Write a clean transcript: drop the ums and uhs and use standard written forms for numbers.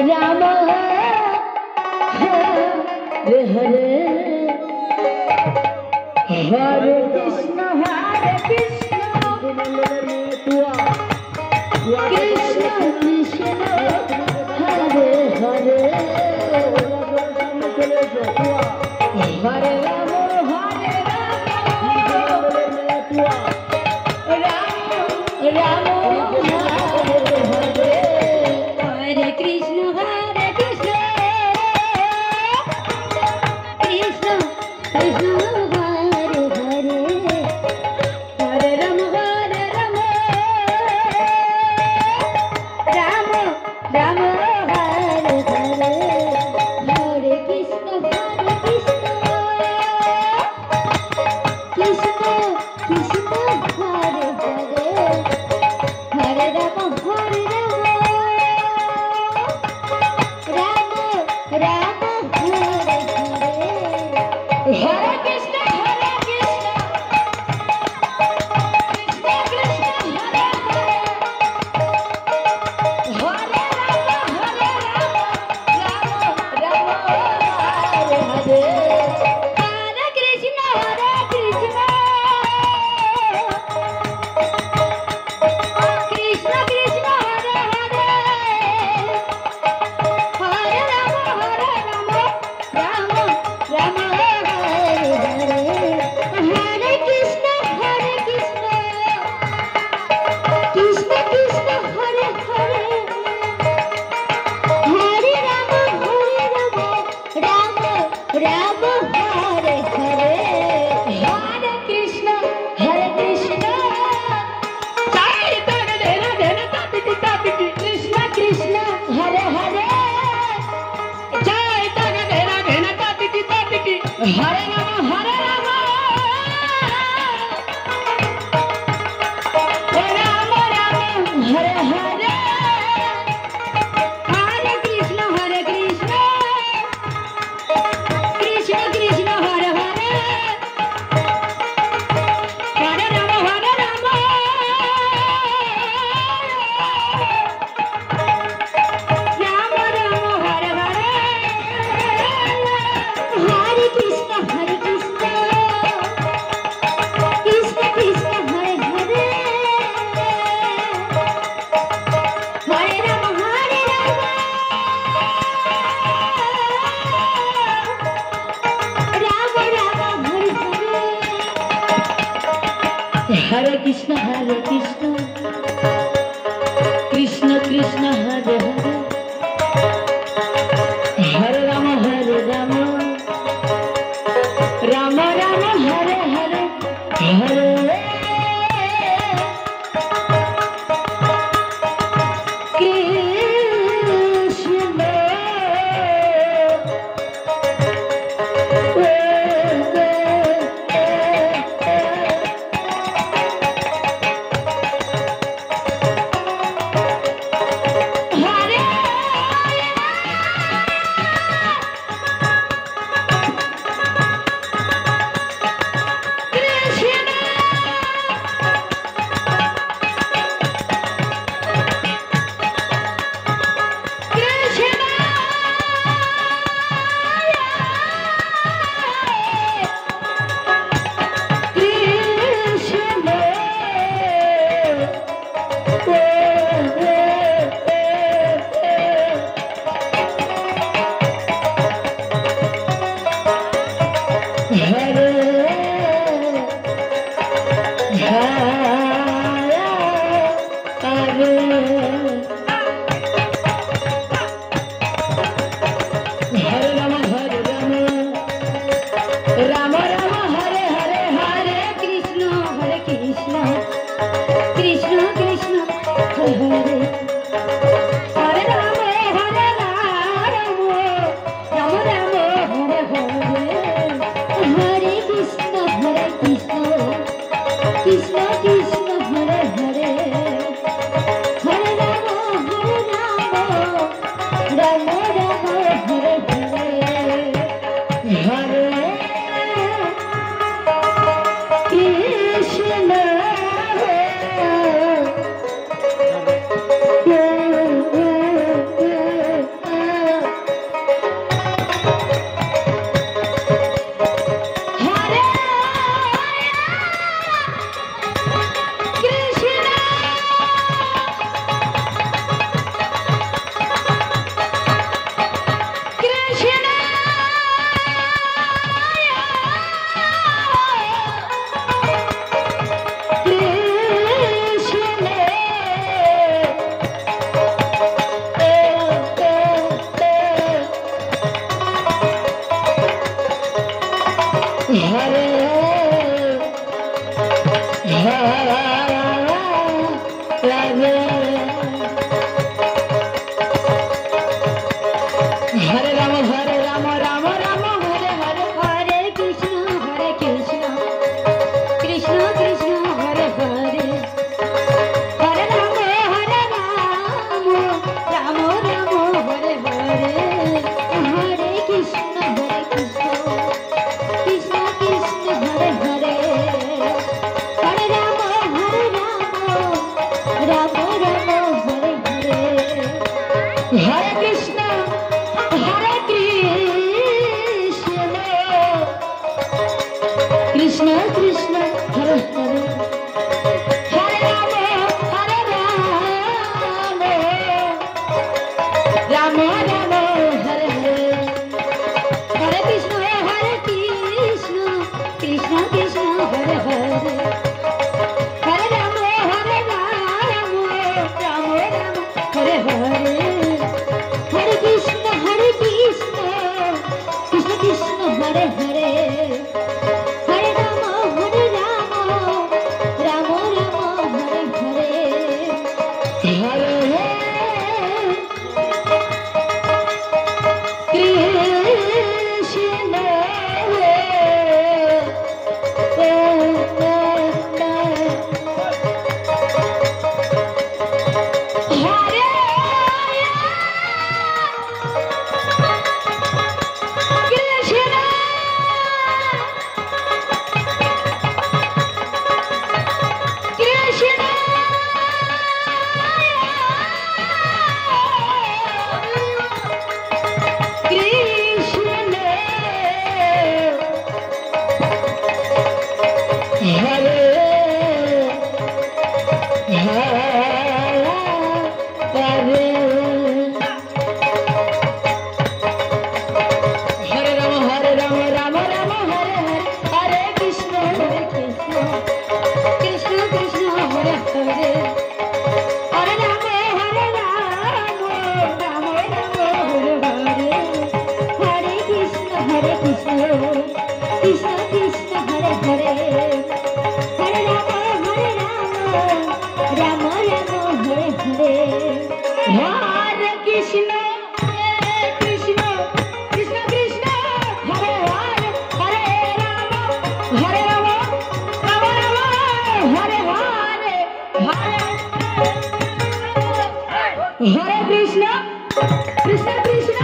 Ram Hare Hare Hare Krishna Krishna Krishna Hare Hare Hare Ram Ram Hare Hare Hare Krishna Krishna Krishna Hare Hare Hare Ram Ram Ram Hare Hare Hare Krishna Krishna Krishna Hare Hare Hare Ram Ram Ram Hare Hare Hare Krishna Krishna Krishna Hare Hare Hare Ram Hare Hare Hare Krishna Krishna Krishna Krishna Hare Hare Hare Ram Ram Ram Hare Hare Hare Krishna Krishna Krishna Krishna Hare Hare Hare Ram Ram Ram Hare Hare Hare Krishna Krishna Krishna Hare Hare Hare Ram Ram Hare Hare Hare Krishna Krishna Krishna Hare Hare Hare Ram Ram Ram Hare Hare Hare Krishna Krishna Krishna Hare Hare Hare Ram Ram Ram Hare Hare Hare Krishna Krishna Krishna Hare Hare Hare Ram Ram Ram Hare Hare Hare Krishna Hare Hare Krishna, Hare Krishna, Krishna Krishna, Hare Hare, Hare Rama, Hare Rama, Rama Rama, Hare Hare, Hare Krishna, Krishna Krishna, Hare Hare, Hare Rama, Hare Rama, Rama Rama, Hare Hare. Hare Krishna, Krishna Krishna, Hare Hare, Hare Rama, Rama Rama, Hare Hare, Hare Krishna, Krishna Krishna, Hare Hare, Hare Rama, Rama Rama, Hare Hare, Hare Krishna, Krishna Krishna Krishna, Hare Hare, Hare Rama, Rama Rama, Hare Hare, Hare Krishna, Krishna Krishna.